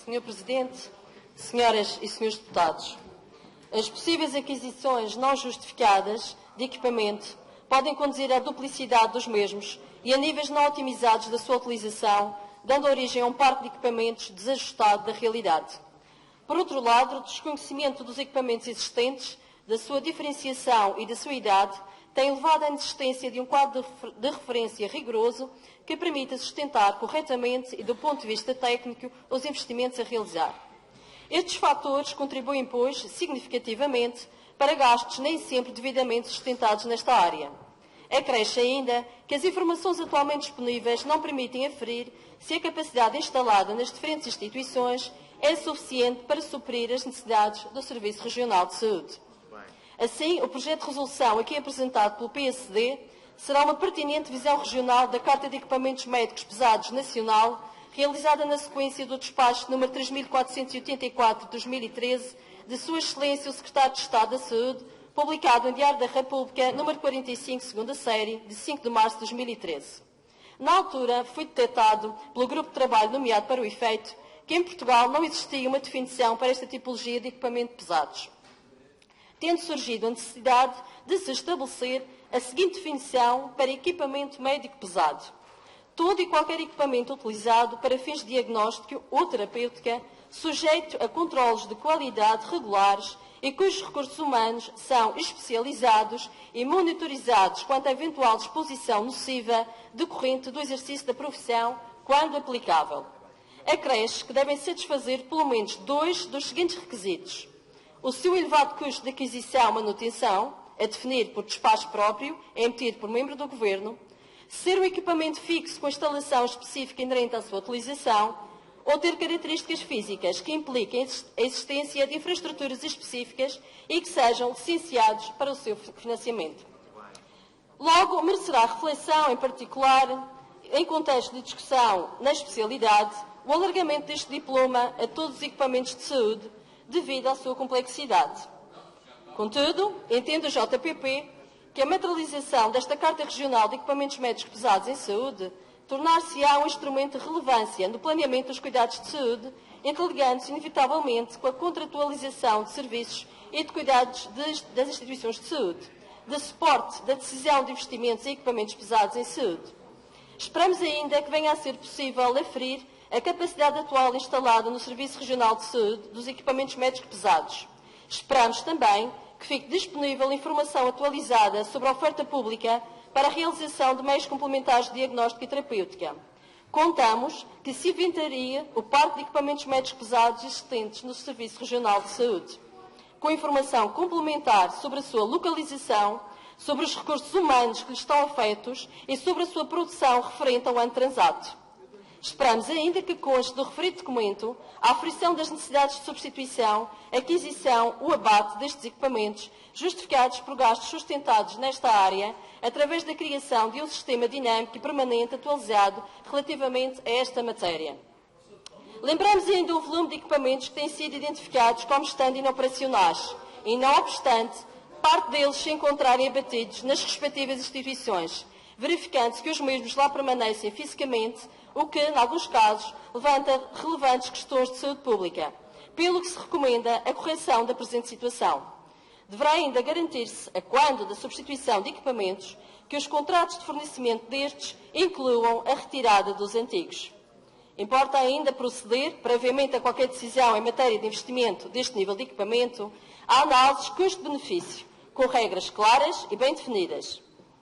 Senhor Presidente, senhoras e senhores deputados, as possíveis aquisições não justificadas de equipamento podem conduzir à duplicidade dos mesmos e a níveis não otimizados da sua utilização, dando origem a um parque de equipamentos desajustado da realidade. Por outro lado, o desconhecimento dos equipamentos existentes, da sua diferenciação e da sua idade, tem levado à inexistência de um quadro de referência rigoroso que permita sustentar corretamente e do ponto de vista técnico os investimentos a realizar. Estes fatores contribuem, pois, significativamente para gastos nem sempre devidamente sustentados nesta área. Acresce ainda que as informações atualmente disponíveis não permitem aferir se a capacidade instalada nas diferentes instituições é suficiente para suprir as necessidades do Serviço Regional de Saúde. Assim, o projeto de resolução aqui apresentado pelo PSD será uma pertinente visão regional da Carta de Equipamentos Médicos Pesados Nacional, realizada na sequência do despacho número 3484 de 2013, de Sua Excelência o Secretário de Estado da Saúde, publicado em Diário da República, número 45, segunda série, de 5 de março de 2013. Na altura, foi detectado pelo grupo de trabalho nomeado para o efeito que em Portugal não existia uma definição para esta tipologia de equipamento pesados, tendo surgido a necessidade de se estabelecer a seguinte definição para equipamento médico pesado: todo e qualquer equipamento utilizado para fins de diagnóstico ou terapêutica, sujeito a controlos de qualidade regulares e cujos recursos humanos são especializados e monitorizados quanto à eventual exposição nociva decorrente do exercício da profissão, quando aplicável. Acresce que devem satisfazer pelo menos dois dos seguintes requisitos: o seu elevado custo de aquisição e manutenção, a definir por despacho próprio, emitido por membro do Governo; ser um equipamento fixo com instalação específica inerente à sua utilização; ou ter características físicas que impliquem a existência de infraestruturas específicas e que sejam licenciados para o seu financiamento. Logo, merecerá reflexão, em particular, em contexto de discussão na especialidade, o alargamento deste diploma a todos os equipamentos de saúde, devido à sua complexidade. Contudo, entende o JPP que a materialização desta Carta Regional de Equipamentos Médicos Pesados em Saúde tornar-se-á um instrumento de relevância no planeamento dos cuidados de saúde, interligando-se inevitavelmente com a contratualização de serviços e de cuidados das instituições de saúde, de suporte da decisão de investimentos em equipamentos pesados em saúde. Esperamos ainda que venha a ser possível aferir a capacidade atual instalada no Serviço Regional de Saúde dos equipamentos médicos pesados. Esperamos também que fique disponível informação atualizada sobre a oferta pública para a realização de meios complementares de diagnóstico e terapêutica. Contamos que se inventaria o parque de equipamentos médicos pesados existentes no Serviço Regional de Saúde, com informação complementar sobre a sua localização, sobre os recursos humanos que lhe estão afetos e sobre a sua produção referente ao ano transato. Esperamos ainda que conste do referido documento a aferição das necessidades de substituição, aquisição ou abate destes equipamentos, justificados por gastos sustentados nesta área, através da criação de um sistema dinâmico e permanente atualizado relativamente a esta matéria. Lembramos ainda o volume de equipamentos que têm sido identificados como estando inoperacionais e, não obstante, parte deles se encontrarem abatidos nas respectivas instituições, verificando-se que os mesmos lá permanecem fisicamente, o que, em alguns casos, levanta relevantes questões de saúde pública, pelo que se recomenda a correção da presente situação. Deverá ainda garantir-se, a quando da substituição de equipamentos, que os contratos de fornecimento destes incluam a retirada dos antigos. Importa ainda proceder, previamente a qualquer decisão em matéria de investimento deste nível de equipamento, a análise custo-benefício, com regras claras e bem definidas.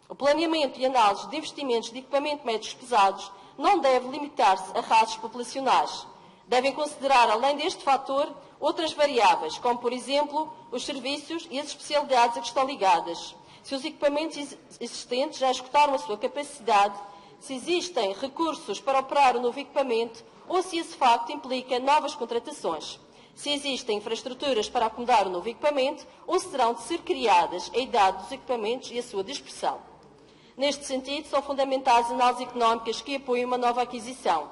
O planeamento e análise de investimentos de equipamento médicos pesados não deve limitar-se a rastros populacionais. Devem considerar, além deste fator, outras variáveis, como, por exemplo, os serviços e as especialidades a que estão ligadas, se os equipamentos existentes já esgotaram a sua capacidade, se existem recursos para operar o novo equipamento ou se esse facto implica novas contratações, se existem infraestruturas para acomodar o novo equipamento ou se terão de ser criadas a idade dos equipamentos e a sua dispersão. Neste sentido, são fundamentais análises económicas que apoiem uma nova aquisição.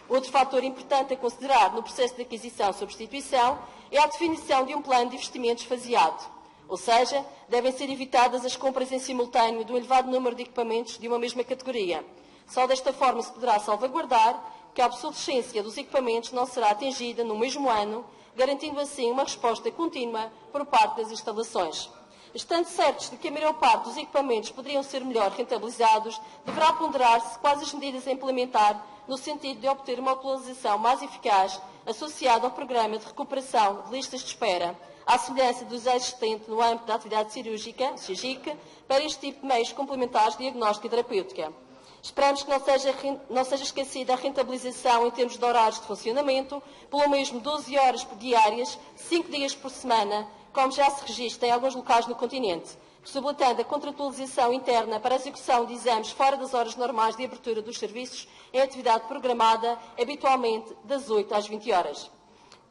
Outro fator importante a considerar no processo de aquisição-substituição é a definição de um plano de investimentos faseado, ou seja, devem ser evitadas as compras em simultâneo de um elevado número de equipamentos de uma mesma categoria. Só desta forma se poderá salvaguardar que a obsolescência dos equipamentos não será atingida no mesmo ano, garantindo assim uma resposta contínua por parte das instalações. Estando certos de que a maior parte dos equipamentos poderiam ser melhor rentabilizados, deverá ponderar-se quais as medidas a implementar no sentido de obter uma utilização mais eficaz associada ao programa de recuperação de listas de espera, à semelhança do existente no âmbito da atividade cirúrgica, CIGIC, para este tipo de meios complementares de diagnóstica e terapêutica. Esperamos que não seja esquecida a rentabilização em termos de horários de funcionamento, pelo mesmo 12 horas diárias, 5 dias por semana, como já se registra em alguns locais no continente, possibilitando a contratualização interna para a execução de exames fora das horas normais de abertura dos serviços em atividade programada, habitualmente das 8 às 20 horas.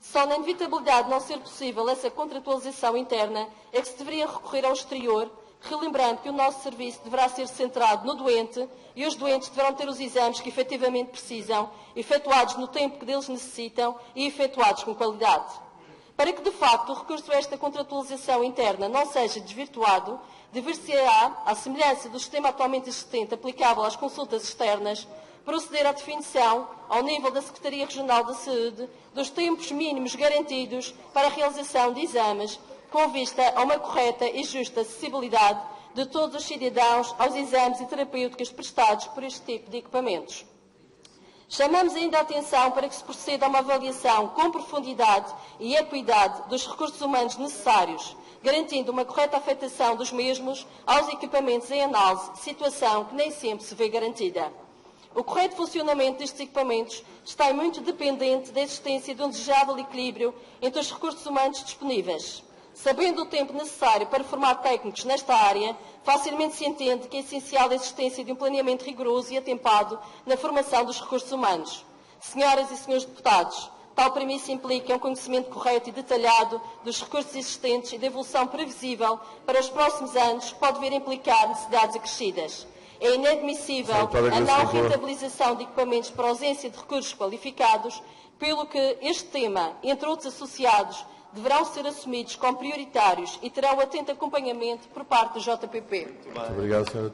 Só na inevitabilidade de não ser possível essa contratualização interna é que se deveria recorrer ao exterior, relembrando que o nosso serviço deverá ser centrado no doente e os doentes deverão ter os exames que efetivamente precisam, efetuados no tempo que deles necessitam e efetuados com qualidade. Para que, de facto, o recurso a esta contratualização interna não seja desvirtuado, dever-se-á, à semelhança do sistema atualmente existente aplicável às consultas externas, proceder à definição, ao nível da Secretaria Regional da Saúde, dos tempos mínimos garantidos para a realização de exames, com vista a uma correta e justa acessibilidade de todos os cidadãos aos exames e terapêuticos prestados por este tipo de equipamentos. Chamamos ainda a atenção para que se proceda a uma avaliação com profundidade e equidade dos recursos humanos necessários, garantindo uma correta afetação dos mesmos aos equipamentos em análise, situação que nem sempre se vê garantida. O correto funcionamento destes equipamentos está muito dependente da existência de um desejável equilíbrio entre os recursos humanos disponíveis. Sabendo o tempo necessário para formar técnicos nesta área, facilmente se entende que é essencial a existência de um planeamento rigoroso e atempado na formação dos recursos humanos. Senhoras e senhores deputados, tal premissa implica um conhecimento correto e detalhado dos recursos existentes e da evolução previsível para os próximos anos que pode vir a implicar necessidades acrescidas. É inadmissível a não rentabilização de equipamentos por ausência de recursos qualificados, pelo que este tema, entre outros associados, deverão ser assumidos como prioritários e terão atento acompanhamento por parte do JPP. Muito obrigado, Sra.